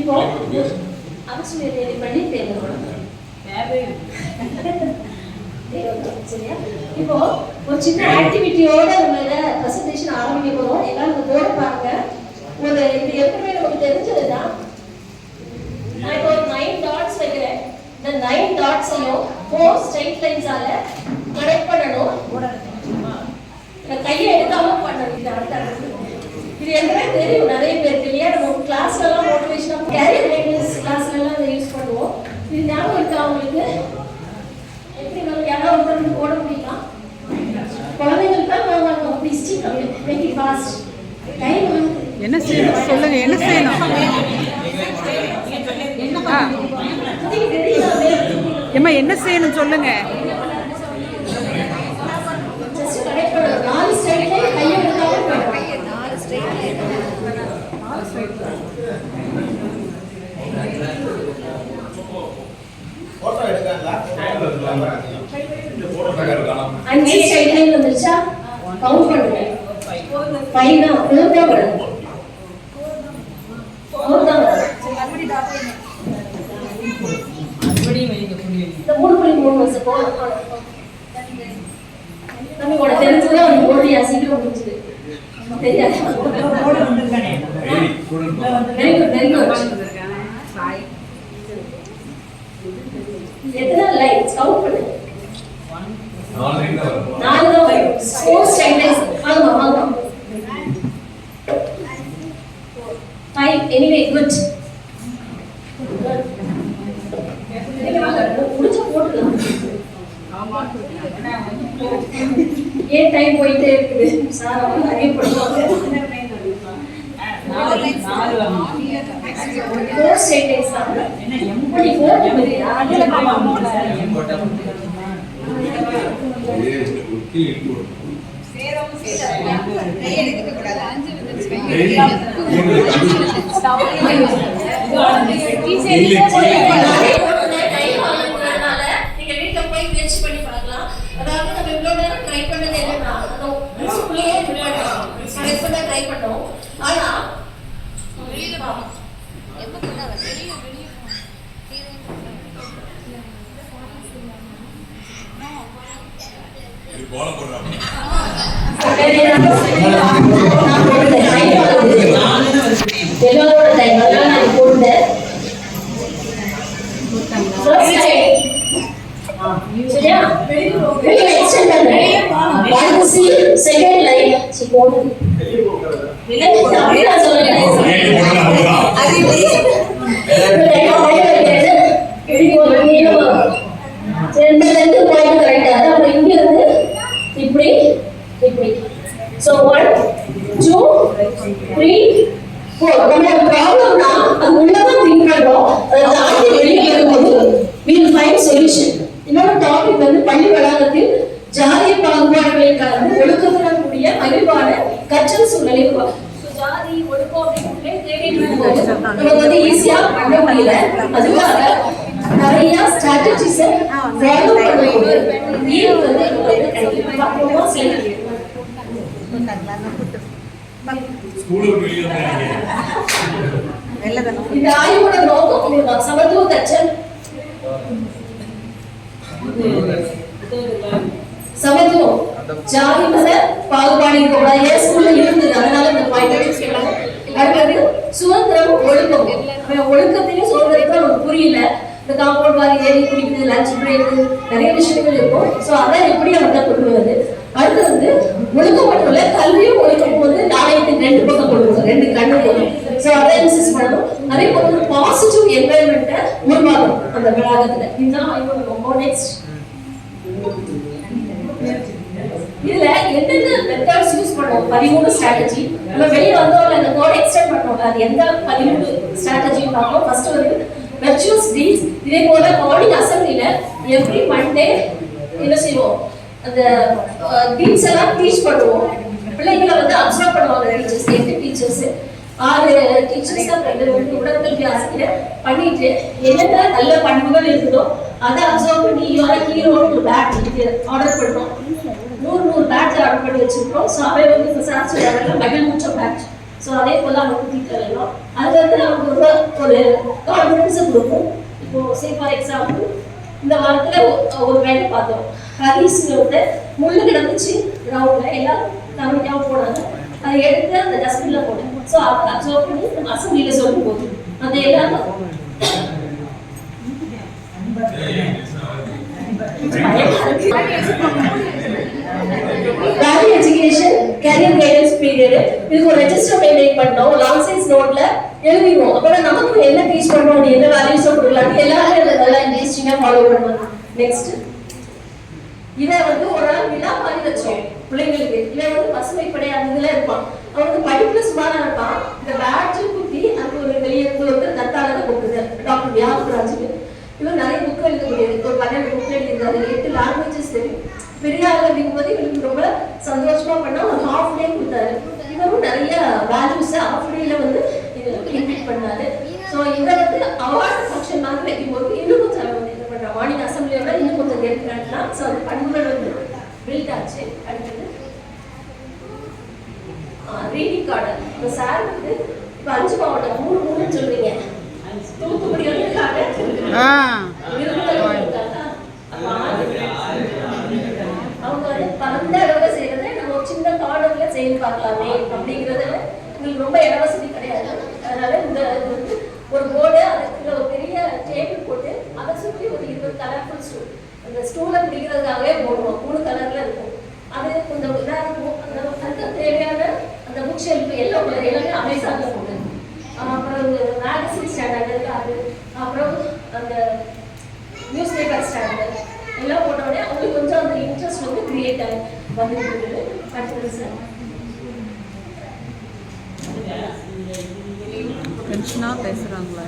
இப்போ அவசியம் ரெடி பண்ணி தேவைப்படும் சரியா? இப்போ ஒரு சின்ன ஆக்டிவிட்டியோட நம்ம பிரசன்டேஷன் ஆரம்பிக்க போறோம். எல்லாரும் போட பாருங்க. ஒரு இது எப்பவுமே நமக்கு தெரிஞ்சதுதான். நான் இப்போ 9 டாட்ஸ் வைக்கிறேன். இந்த 9 டாட்ஸையும் 4 ஸ்ட்ரைட் லைன்ஸால கனெக்ட் பண்ணணும். இந்த கையை எடுக்காம பண்ணணும். இது எல்லாமே தெரியும் நிறைய பேருக்கு இல்லையா? நம்ம கிளாஸ்ல எல்லாம் மோட்டிவேஷனா கேரியர் கைடன்ஸ் கிளாஸ்ல எல்லாம் இதை யூஸ் பண்ணுவோம். இது ஞாபகம் இருக்கா உங்களுக்கு? எப்படி நம்ம யாராவது ஒருத்தருக்கு போட முடியுமா? குழந்தைங்களுக்கு தான் வாங்க please make it fast. Time என்ன செய்யணும் சொல்லுங்க. என்ன செய்யணும்? ஏம்மா என்ன செய்யணும் சொல்லுங்க. கவுண்ட் பண்ணுங்க. 5 தான் 4 தான் வரும். 4 தான் வரும். இந்த 3.3 வருஷம் போகும். நம்ம கூட தெரிஞ்சது ஒரு ஓடியா சீக்கிரம் முடிஞ்சது. தெரியாது. Very good. எத்தனை லைன்ஸ் கவுண்ட் பண்ணுங்க. 4 தான் வரும். 4 ஸ்ட்ரைட் லைன்ஸ். ஆமா. 5 anyway good. முடிச்ச போட்டுலாம். ஏன் டைம் போயிட்டே இருக்குது? சார் அவங்க நிறைய பண்ணுவாங்க. 4 ஸ்ட்ரைட் லைன்ஸ் தான். எப்படி 4 மாதிரி அதுல எல்லாரோட டைம் அதெல்லாம் நான் போடுறேன். சரியா? வெளியே எக்ஸ்டெண்ட் பண்றேன். 1C செகண்ட் லைன் சி போடு. அப்படியே சொல்லுங்க. அது எப்படி போடுறீங்க? ரெண்டு பாயிண்ட் கரெக்ட்டா? அப்புறம் இங்க இருந்து இப்படி. So 1 2 3 4 நம்ம ப்ராப்ளம்னா அது உள்ளதான் திங்க் பண்றோம். அதை தாண்டி வெளியே வரும்போது we will find solution. இன்னொரு டாபிக் வந்து பள்ளி வளாகத்தில் ஜாதிய பாகுபாடுகளின் கலந்து ஒழுக்கத்துடன் கூடிய மகிழ்வான கற்றல் சூழ்நிலை உருவாக்கும். ஜாதி ஒழுக்கம் அப்படின்றே தேடிட்டு இருக்கும்போது நமக்கு வந்து ஈஸியா பண்ண முடியல. அதுக்காக நிறைய ஸ்ட்ராட்டஜிஸ் ஃபாலோ பண்ணும்போது நீர் வந்து கண்டிப்பா செய்யணும். இந்த ஆய்வோட நோக்கம் சமத்துவ கற்றல், சமத்துவம், ஜாதி மத பாகுபாடு இருக்கக்கூடாது. ஏன் ஸ்கூல்ல இருந்தது அதனால இந்த பாயிண்ட் சொல்றாங்க. அடுத்தது சுதந்திரம், ஒழுக்கம். ஒழுக்கத்திலையும் சுதந்திரத்தை நமக்கு புரியல. இந்த காம்பவுண்ட் வாரி ஏறி குடிக்கிறது, லஞ்ச் பிரேக், நிறைய விஷயங்கள் இருக்கும். ஸோ அதை எப்படி அவங்க கொண்டு வருது. அடுத்து வந்து ஒழுக்கம் மட்டும் இல்ல, கல்வியும் ஒழுக்கம் போது நாணயத்தின் 2 பக்கம் கொண்டு வரும், 2 கண்ணு போகும். ஸோ அதை இன்சிஸ்ட் பண்ணணும். அதே போல ஒரு பாசிட்டிவ் என்வாயன்மெண்ட்டை உருவாக்கணும் அந்த வளாகத்துல. இதுதான் ஐயோட ரொம்ப நெக்ஸ்ட். இதுல என்னென்ன மெத்தட்ஸ் யூஸ் பண்ணுவோம்? 13 ஸ்ட்ராட்டஜி. நம்ம வெளியே வந்தோம்ல இந்த கோட் எக்ஸ்டெண்ட் பண்ணுவோம். அது எந்த 13 ஸ்ட்ராட்டஜி பார்ப்போம். ஃபர்ஸ்ட் வந்து வெர்ச்சுவஸ் டீல்ஸ். இதே போல மார்னிங் அசம்பிளில எவ்ரி மண்டே என்ன செய்வோம்? அந்த டீல்ஸ் எல்லாம் டீச் பண்ணுவோம். பிள்ளைங்களை வந்து அப்சர்வ் பண்ணுவாங்க டீச்சர்ஸ். 8 டீச்சர்ஸ் 6 டீச்சர்ஸ் தான் உடற்கல்வி ஆசிரியர் பண்ணிட்டு என்னென்ன நல்ல பண்புகள் இருக்குதோ அதை அப்சர்வ் பண்ணி ஹீரோன்னு பேட் ஆர்டர் பண்ணுறோம். 100 பேட்ச் ஆர்டர் பண்ணி வச்சிருக்கோம். ஸோ அவை வந்து விசாரிச்சு மகிழ்முற்ற பேட்ச். ஸோ அதே போல அவங்க தீர்க்க வேணும். அது வந்து அவங்க ரொம்ப ஒரு கான்ஃபிடன்ஸை கொடுக்கும். இப்போ சே ஃபார் எக்ஸாம்பிள் இந்த வாரத்தில் ஒரு வேலை பார்த்தோம். ஹரிஸ்ங்கிறத முள்ளு கிடந்துச்சு கிரவுண்டில், எல்லாம் கவனிக்காமல் போனாங்க. அதை எடுத்து அந்த டஸ்ட்பினில் போட்டேன். ஸோ அதை அப்சர்வ் பண்ணி நம்ம அசம்பிளியில் சொல்லும் போது அந்த எல்லாம் value education carrier guidance period இதுக்கு ஒரு ரெஜிஸ்டர் மெயின்டைன் பண்ணோம். லாங் சைஸ் நோட்ல எழுதிடுவோம். அப்பதான் நமக்கு என்ன டீச் பண்றோம், என்ன வேல்யூஸ் கொடுக்கலாம், எல்லாரும் நல்லா இன்ட்ரெஸ்டிங்கா ஃபாலோ பண்ணுவாங்க. நெக்ஸ்ட் இதை வந்து ஒரு நாள் விழா மாதிரி வச்சோம் பிள்ளைங்களுக்கு. இவன் வந்து பசுமை படை அந்த இதுல இருப்பான். அவனுக்கு படிப்புல சுமாரா இருப்பான். இந்த பேட்ஜ் குத்தி அதுக்கு ஒரு வெளியே இருந்து வந்து தத்தாளரை கொடுக்குது டாக்டர் வியாபராஜுக்கு. இவர் நிறைய புக் எழுதக்கூடியது. ஒரு 12 புக் எழுதியிருந்தாரு. 8 லாங்குவேஜஸ் தெரியும். பெரிய ஆள் அப்படிங்கும்போது இவருக்கு ரொம்ப சந்தோஷமா பண்ணா ஒரு ஹாஃப் டே கொடுத்தாரு. இவரும் நிறைய வேல்யூஸ் ஹாஃப் டேல வந்து இன்வைட் பண்ணாரு. ஸோ இதை வந்து அவார்டு ஃபங்க்ஷன் மாதிரி வைக்கும்போது இன்னும் கொஞ்சம் என்ன பண்ற மார்னிங் அசம்பிளியோட இன்னும் கொஞ்சம் கேட்கிறாங்கன்னா ஸோ அந்த பண்புகள் வந்து பில்ட் ஆச்சு. அடுத்தது ரீடிங் கார்டு. இப்போ சார் வந்து இப்போ 5 மாவட்டம் 3 சொல்றீங்க. தூத்துக்குடி வந்து அவங்க வந்து பரந்த அளவுல செய்யறதை நம்ம ஒரு சின்ன கார்டர்ல செய்து பார்க்கலாமே அப்படிங்கிறதுல உங்களுக்கு ரொம்ப இட வசதி கிடையாது. அதனால இந்த வந்து ஒரு போர்டு அதுக்குள்ள ஒரு பெரிய டேபிள் போட்டு அதை சுற்றி ஒரு 20 கலர்ஃபுல் ஸ்டூல் அந்த ஸ்டூலை பிடிக்கிறதுக்காகவே போடுவோம். 3 கலர்ல இருக்கும். அது கொஞ்சம் இதாக இருக்கும். அதுக்கு தேவையான அந்த புக் ஷெல்ஃப் எல்லோ கலர் எல்லாமே அமேசான்ல போடுது. அப்புறம் மேகசின் ஸ்டாண்டர்ட் இருக்கு. அது அப்புறம் அந்த நியூஸ் பேப்பர் ஸ்டாண்டர்ட் எல்லாம் போட்ட உடனே அவங்களுக்கு கொஞ்சம் அந்த இன்ட்ரெஸ்ட் வந்து கிரியேட் ஆகி வந்துருக்கு. அடுத்தது சார் டென்ஷனா பேசுறாங்களா?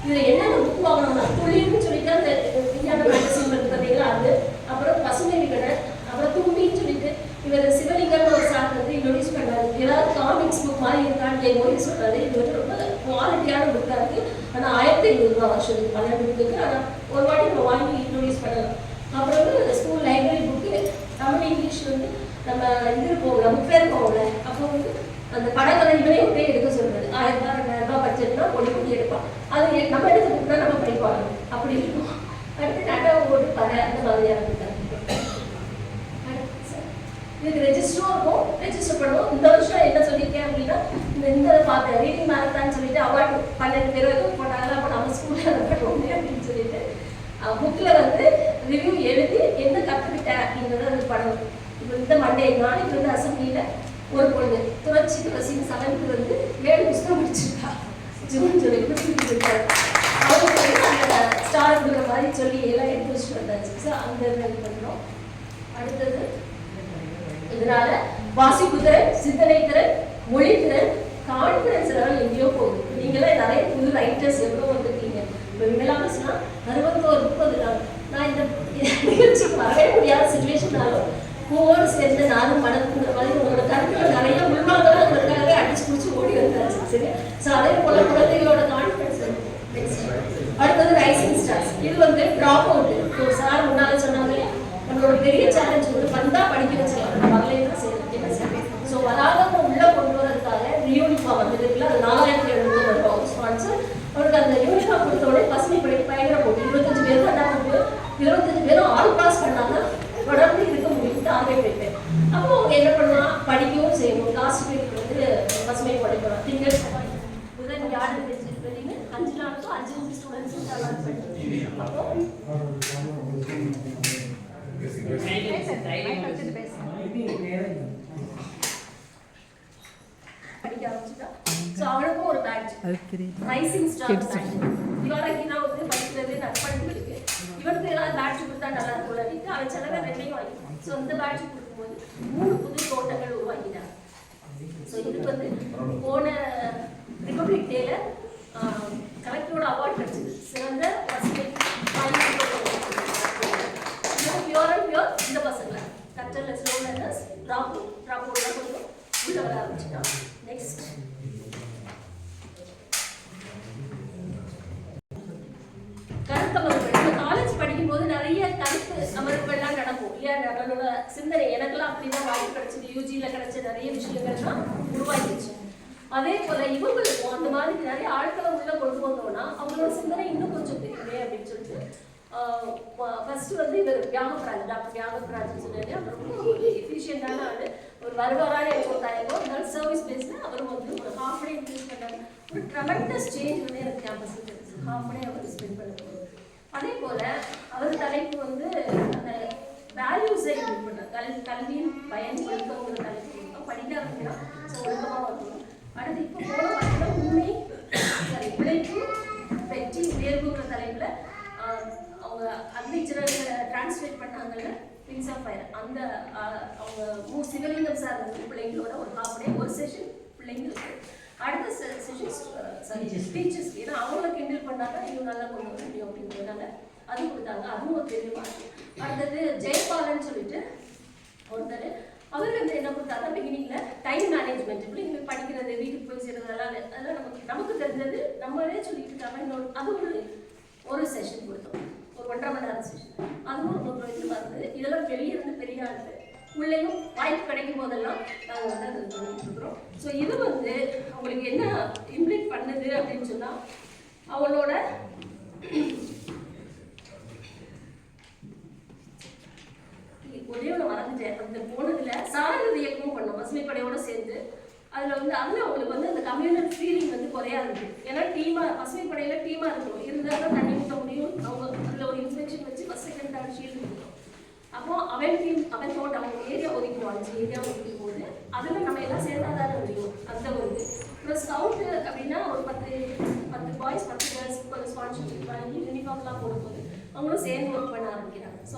இது என்னென்ன புக் வாங்கணும்னா துளின்னு சொல்லிட்டு அந்த விஞ்ஞான மேகசின் இருக்கு பார்த்தீங்களா, அது அப்புறம் பசுமை விகடன், அப்புறம் தும்பின்னு சொல்லிட்டு இவர் சிவலிங்கம்னு ஒரு சார் வந்து இன்ட்ரோடியூஸ் பண்ணாரு. ஏதாவது காமிக்ஸ் புக் மாதிரி இருக்கான்னு கேட்கும் சொல்றாரு. இது வந்து ரொம்ப குவாலிட்டியான புக்காக இருக்கு. ஆனால் 1500 ரூபா வருஷத்துக்கு 12 புக்கு. ஆனால் ஒரு வாட்டி நம்ம வாங்கி இன்ட்ரோடியூஸ் பண்ணலாம். அப்புறம் வந்து school library book Tamil English வந்து நம்ம இது போகல புக் ஃபேர் போகல. அப்போ வந்து அந்த படங்களை இவனே ஒன்றே எடுக்க சொல்றது. 1000 ரூபாய் 2000 ரூபாய் பட்ஜெட்னா பொடி எடுப்பான். அது நம்ம எடுத்து புக்னா நம்ம படிப்பாங்க அப்படி இருக்கும். அடுத்து நட ஓட்டு பற அந்த மாதிரியான இருக்காங்க. இதுக்கு ரெஜிஸ்டரும் இருக்கும். ரெஜிஸ்டர் பண்ணுவோம். இந்த வருஷம் என்ன சொல்லியிருக்கேன் அப்படின்னா இந்த பார்த்து ரீடிங் மேரத்தான் சொல்லிட்டு அவார்டு 12 பேர் வரைக்கும் போட்டாங்க. அப்போ நம்ம ஸ்கூலில் அதை பண்ணுவோமே அப்படின்னு சொல்லிட்டு புக்கில் வந்து ரிவ்யூ எழுதி என்ன கற்றுக்கிட்டேன் அப்படிங்கிறத அது பண்ணணும். இப்போ இந்த மண்டே நாளைக்கு வந்து அசம்பிளியில் ஒரு பொண்ணு துளசி 7th வந்து 7 புத்தகம் முடிச்சிருக்கா. ஜூன் சொல்லி கொடுத்துருக்காரு. அவருக்கு வந்து அந்த ஸ்டார் கொடுக்குற மாதிரி சொல்லி எல்லாம் எடுத்து வச்சுட்டு வந்தாச்சு. ஸோ அந்த இது பண்ணுறோம். அடுத்தது இதனால வாசிப்பு திறன், சிந்தனை திறன், மொழி திறன், கான்ஃபிடன்ஸ் லெவல் எங்கேயோ போகுது. நீங்களே நிறைய புது ரைட்டர்ஸ் எவ்வளோ வந்துருக்கீங்க. இப்போ இவங்கெல்லாம் பேசினா 61 புக் வந்துட்டாங்க. நான் இந்த நிகழ்ச்சிக்கு வரவே முடியாத சுச்சுவேஷனாலும் பூவோடு சேர்ந்து நானும் மனதுங்கிற மாதிரி உங்களோட கருத்துக்கள் நிறைய உள்வாங்கலாம் உங்களுக்காகவே அடிச்சு பிடிச்சி ஓடி வந்தாச்சு. சரி. ஸோ அதே போல குழந்தைகளோட கான்ஃபிடன்ஸ் அடுத்தது ரைசிங் ஸ்டார்ஸ். இது வந்து ட்ராப் அவுட். இப்போ சார் முன்னாலே சொன்னாங்க நம்மளோட பெரிய சேலஞ்ச் வந்து வந்தா படிக்க வச்சுக்கலாம். நம்ம வரலைன்னா செய்யணும். ஸோ வராதவங்க உள்ள கொண்டு வரதுக்காக யூனிஃபார்ம் வந்துருக்குல்ல, அது 4700 வரும் ஸ்பான்சர். அவருக்கு அந்த யூனிஃபார்ம் கொடுத்தோடனே பசுமை படி பயங்கர போட்டு 25 பேர் தான் போட்டு 25 பேரும் ஆல் பாஸ் பண்ணாங்க. தொடர்ந்து இருக்க முடியும் டார்கெட் வைப்பேன். அப்போ அவங்க என்ன பண்ணலாம், படிக்கவும் செய்யணும். லாஸ்ட் வீக் வந்து பசுமை படிக்கலாம். திங்கள் புதன் வியாழன் வெளின்னு 5 நாளுக்கும் 5 ஸ்டூடெண்ட்ஸும் அலாட் பண்ணி அப்போ படிக்க ஆரம்பிச்சுட்டா. ஸோ அவளுக்கும் ஒரு பேட்ச் ரைசிங் ஸ்டார் பேட்ச். இவளுக்கு நான் வந்து படிக்கிறது நட்பண்புக்கு இவனுக்கு ஏதாவது பேட்ச் கொடுத்தா நல்லா இருக்கும். அவன் செலவை 2 வாங்கிப்பான். ஸோ இந்த பேட்ச் கொடுக்கும்போது 3 புது தோட்டங்கள் உருவாக்கினாங்க. ஸோ இதுக்கு வந்து போன ரிபப்ளிக் டேல கலெக்டரோட அவார்ட் கிடைச்சது. சிறந்த பசுமை பியூர் அண்ட் பியூர் இந்த பசங்களை கற்றல் ஸ்லோ லேர்னர்ஸ் ட்ராப் அவுட்லாம் கொஞ்சம் உள்ள வர ஆரம்பிச்சுட்டான். நெக்ஸ்ட் கருத்தமர்வுகள். இந்த காலேஜ் படிக்கும்போது நிறைய கருத்து அமர்வுகள்லாம் நடக்கும் இல்லையா. நம்மளோட சிந்தனை எனக்கெல்லாம் அப்படிதான் வாய்ப்பு கிடைச்சது. யூஜியில் கிடைச்ச நிறைய விஷயங்கள்லாம் உருவாக்கிடுச்சு. அதே போல இவங்களுக்கும் அந்த மாதிரி நிறைய ஆட்களை உள்ள கொண்டு வந்தோம்னா அவங்களோட சிந்தனை இன்னும் கொஞ்சம் பெருமே அப்படின்னு சொல்லிட்டு ஃபர்ஸ்ட் வந்து இவர் வியாகப்ராஜ், டாக்டர் வியாகப்ராஜ் சொன்னாரு. அவர் ரொம்ப ஒரு எஃபிஷியண்டான ஆள், ஒரு வருவாரான தயக்கம், அதனால சர்வீஸ் பேஸ்ல அவரும் வந்து ஒரு ஹாஃப் டே இன்க்ரீஸ் பண்ணாங்க. ஒரு ட்ரெமெண்டஸ் சேஞ்ச் வந்து எனக்கு கேம்பஸ் தெரிஞ்சு ஹாஃப் டே அவர் ஸ்பெண்ட் பண்ணுவாங்க. அதே போல அவர் தலைப்பு வந்து அந்த வேல்யூஸை இம்ப்ரூவ் பண்ணார். கல்வியின் பயன் ஒழுக்கங்கிற தலைப்பு கொடுத்தோம். படிக்க ஆரம்பிக்கலாம், ஸோ ஒழுக்கமாக வரணும். அடுத்து இப்போ போன வாரத்தில் உண்மை சரி உழைப்பு வெற்றி உயர்வுங்கிற தலைப்புல அவங்க அக்னிச்சரல் டிரான்ஸ்லேட் பண்ணாங்கல்ல விங்ஸ் ஆஃப் ஃபயர், அந்த அவங்க சிவலிங்கம் சார் வந்து பிள்ளைங்களோட ஒரு ஹாஃப் டே ஒரு செஷன் பிள்ளைங்களுக்கு. அடுத்த செஷன்ஸ் சாரி டீச்சர்ஸ், ஏன்னா அவங்கள கிண்டில் பண்ணாங்க இன்னும் நல்லா கொண்டு வர முடியும் அப்படிங்கிறதுனால அது கொடுத்தாங்க. அதுவும் ஒரு பெரிய மாற்றம். அடுத்தது ஜெயபாலன் சொல்லிட்டு ஒருத்தர், அவர் வந்து என்ன கொடுத்தாங்க பிகினிங்ல டைம் மேனேஜ்மெண்ட், பிள்ளைங்களுக்கு படிக்கிறது வீட்டுக்கு போய் சேர்றதெல்லாம் அதெல்லாம் நமக்கு தெரிஞ்சது நம்மளே சொல்லிட்டு இருக்காங்க. இன்னொரு அது ஒரு செஷன் கொடுத்தோம், ஒரு 1.5 மணி நேரம் செஷன். அதுவும் ரொம்ப பிரயோஜனமா இருந்தது. இதெல்லாம் வெளியே இருந்து பெரிய ஆளுக்கு பிள்ளையும் வாய்ப்பு கிடைக்கும் போதெல்லாம் நாங்கள் வந்து அதை பண்ணிட்டு இருக்கிறோம். ஸோ இது வந்து அவங்களுக்கு என்ன இம்ப்ளிட் பண்ணுது அப்படின்னு சொன்னா அவங்களோட ஒரே ஒன்று மறந்துட்டேன். அந்த போனதுல சாரதி இயக்கமும் பண்ணோம் பசுமைப்படையோட சேர்ந்து. அதுல வந்து அவங்களுக்கு வந்து அந்த கம்யூனல் ஃபீலிங் வந்து குறையா இருக்கு. ஏன்னா டீமா பசுமைப்படையில டீமா இருக்கும், இருந்தாலும் தண்ணி ஊற்ற முடியும். அவங்க அதுல ஒரு இன்ஸ்பெக்ஷன் வச்சு ஃபர்ஸ்ட் செகண்ட் தேர்ட் ஷீல்டு கொடுக்கும். அப்போ அவன் டீம் அவன் தோட்டம் அவங்க ஏரியா ஒதுக்குவாங்க, ஏரியா ஒதுக்கும் போது அதுல நம்ம எல்லாம் சேர்ந்தாதானே முடியும். அந்த ஒரு அப்புறம் ஸ்கவுட்டு அப்படின்னா ஒரு 10 பாய்ஸ் 10 கேர்ள்ஸ் ஸ்பான்சர்ஷிப் வாங்கி யூனிஃபார்ம்லாம் போடும்போது அவங்களும் சேர்ந்து ஒர்க் பண்ண ஆரம்பிக்கிறாங்க. ஸோ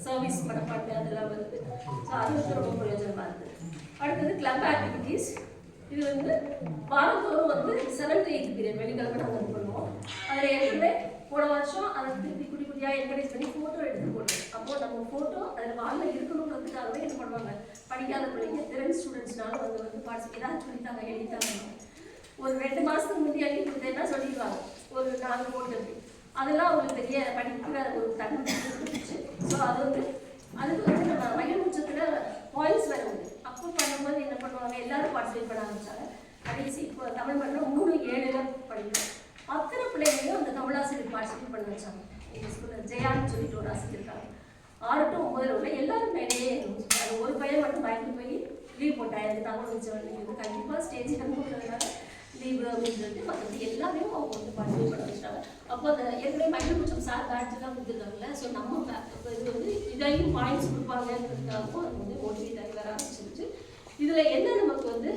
சர்வீஸ் படப்பாட்டு அதெல்லாம் வருது. ஸோ அது வந்து ரொம்ப பிரயோஜனமாக இருக்குது. அடுத்தது கிளப் ஆக்டிவிட்டீஸ். இது வந்து வாரந்தோறும் வந்து 7th to 8th பீரியட் வெள்ளிக்கிழமை நாங்கள் இது பண்ணுவோம். அதில் ஏற்கனவே போன வருஷம் அதை திருப்பி குட்டி குட்டியாக என்கரேஜ் பண்ணி ஃபோட்டோ எடுத்து போடுவோம். அப்போது நம்ம ஃபோட்டோ அதில் வாலில் இருக்கணுங்கிறதுக்காகவே என்ன பண்ணுவாங்க, படிக்காத பிள்ளைங்க திறன் ஸ்டூடெண்ட்ஸ்னால வந்து பார்ட்டிசிபேட் ஏதாவது சொல்லித்தாங்க எழுதித்தாங்க. ஒரு 2 மாதத்துக்கு முந்தைய எழுதி கொடுத்தேன்னா சொல்லிடுவாங்க ஒரு 4 போட்டு. அதெல்லாம் அவங்களுக்கு பெரிய படிக்கிற ஒரு தன்மை இருந்துச்சு. ஸோ அது வந்து அதுக்கு வந்து நம்ம மகிழ் உச்சத்தில் பாயிண்ட்ஸ் வர முடியும். அப்போ பண்ணும்போது என்ன பண்ணுவாங்க, எல்லாரும் பார்ட்டிசிபேட் பண்ண ஆரம்பிச்சாங்க. கடைசி இப்போ தமிழ் மன்றம் 3-7 படிக்கிறோம். அத்தனை பிள்ளைங்களையும் அந்த தமிழாசிரியர் பார்ட்டிசிபேட் பண்ண வச்சாங்க. எங்கள் ஸ்கூலில் ஜெயான்னு சொல்லிட்டு ஒரு ஆசிரியர் இருக்காங்க. 6 to 9 உள்ள எல்லாரும் மேலேயே அது ஒரு பையன் மட்டும் பயந்து போய் லீவ் போட்டாங்க. எனக்கு தமிழ் உச்சம் நீங்கள் கண்டிப்பாக ஸ்டேஜ் அனுப்புறதுனால லீவு அப்படின்னு சொல்லிட்டு மற்றபடி எல்லாமே அவங்க வந்து பார்ட்டிசிபேட் பண்ண வச்சுட்டாங்க. அப்போ அந்த ஏற்கனவே மகிழ் உச்சம் சார் பேட்ச்லாம் கொடுத்துருக்காங்கல்ல. ஸோ நம்ம இது வந்து இதையும் பாயிண்ட்ஸ் கொடுப்பாங்கன்றதுக்காகவும் அது வந்து மோட்டிவேட் ஆகி வர ஆரம்பிச்சிருச்சு. இதில் என்ன நமக்கு வந்து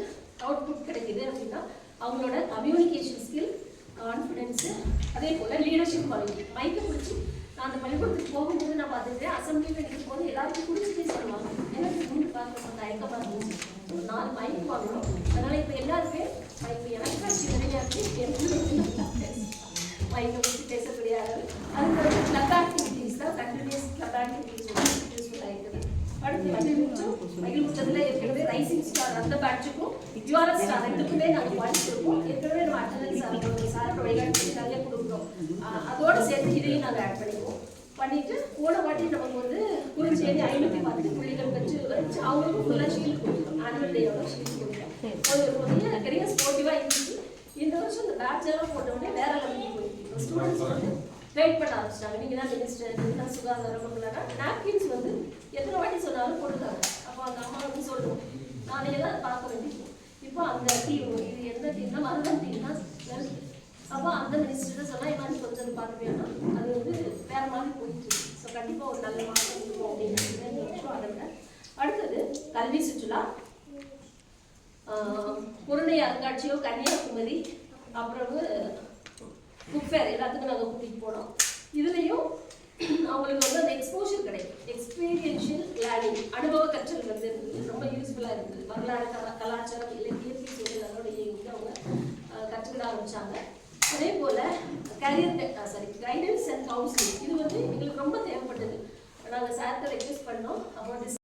அவுட்புட் கிடைக்குது அப்படின்னா அவங்களோட கம்யூனிகேஷன் ஸ்கில், கான்ஃபிடென்ஸு, அதே போல் லீடர்ஷிப் குவாலிட்டி. மைக்கை பிடிச்சி நான் அந்த பள்ளிக்கூடத்துக்கு போகும்போது நான் பார்த்துட்டேன், அசம்பிளியில் இருக்கும் போது எல்லாருக்கும் பிடிச்சிட்டே சொல்லுவாங்க. எனக்கு முன்னு பார்க்க கொஞ்சம் தயக்கமாக இருந்துச்சு. ஒரு 4 மைக் வாங்கணும். அதனால் இப்போ எல்லாருமே மைக்கு எனக்கு நிறையா மைக்கை பிடிச்சி பேசக்கூடிய அளவு. அதுக்கு கிளப் ஆக்டிவிட்டீஸ் தான் கண்டினியூஸ் கிளப் ஆக்டிவிட்டீஸ் யூஸ்ஃபுல் ஆகிடுது. அடுத்து மகிழ் உச்சத்தில் ஏற்கனவே ரைசிங் ஸ்டார் அந்த பேட்சுக்கும் யூஆர்எஸ் ஸ்டார் 2க்குமே நாங்கள் படிச்சிருக்கோம். ஏற்கனவே நம்ம அட்டண்டன்ஸ் சாரோட வழிகாட்டு நிறைய கொடுக்குறோம். அதோடு சேர்த்து இதையும் நாங்கள் ஆட் பண்ணிக்குவோம். பண்ணிட்டு போன வாட்டி நமக்கு வந்து குறிச்சேரி 510 புள்ளிகள் வச்சு அவங்களுக்கும் ஃபுல்லாக ஷீல்டு கொடுத்துருக்கோம். ஆனுவல் டேயோட ஷீல்டு கொடுத்தோம். அது ஒரு பெரிய ஸ்போர்ட்டிவாக இருந்துச்சு. இந்த வருஷம் இந்த பேட்ச் எல்லாம் போட்டோடனே வேற லெவலுக்கு போயிருக்கு. ஸ்டூடெண்ட்ஸ் வந்து வெயிட் பண்ண ஆரம்பிச்சிட்டாங்க. நீங்கள் தான் மினிஸ்டர், நீங்கள் தான் சுகாதாரம் பண்ணலாம். நாப்கின்ஸ் வந்து எத்தனை வாட்டி சொன்னாலும் கொடுத்தாங்க. அப்போ அந்த அம்மா வந்து சொல்லுவோம், நானே தான் பார்க்க வேண்டியிருக்கும். இப்போ அந்த டீம் இது எந்த டீம்னா மருதம் டீம் தான். அப்போ அந்த மினிஸ்டர் சொன்னால் மாதிரி கொஞ்சம் பார்த்துப்பேன்னா அது வந்து வேற மாதிரி போயிட்டு இருக்கு. ஸோ கண்டிப்பாக ஒரு நல்ல மாற்றம் இருக்கும் அப்படின்னு இந்த வருஷம் அதை விட. அடுத்தது கல்வி சுற்றுலா, பொருளை அருங்காட்சியோ கன்னியாகுமரி, அப்புறம் புக் ஃபேர் எல்லாத்துக்கும் நாங்கள் கூட்டிகிட்டு போனோம். இதுலேயும் அவங்களுக்கு வந்து அந்த எக்ஸ்போஷர் கிடைக்கும். எக்ஸ்பீரியன்ஷியல் லேர்னிங், அனுபவ கற்றல் வந்து ரொம்ப யூஸ்ஃபுல்லாக இருக்குது. வரலாறு, கலாச்சாரம், இலக்கியத்தை சூழல் அதோடைய அவங்க கற்றுக்கிட ஆரம்பித்தாங்க. அதே போல் கைடன்ஸ் அண்ட் கவுன்சிலிங் இது வந்து எங்களுக்கு ரொம்ப தேவைப்பட்டது. நாங்கள் சார்கிட்ட ரெக்வெஸ்ட் பண்ணோம். அப்போ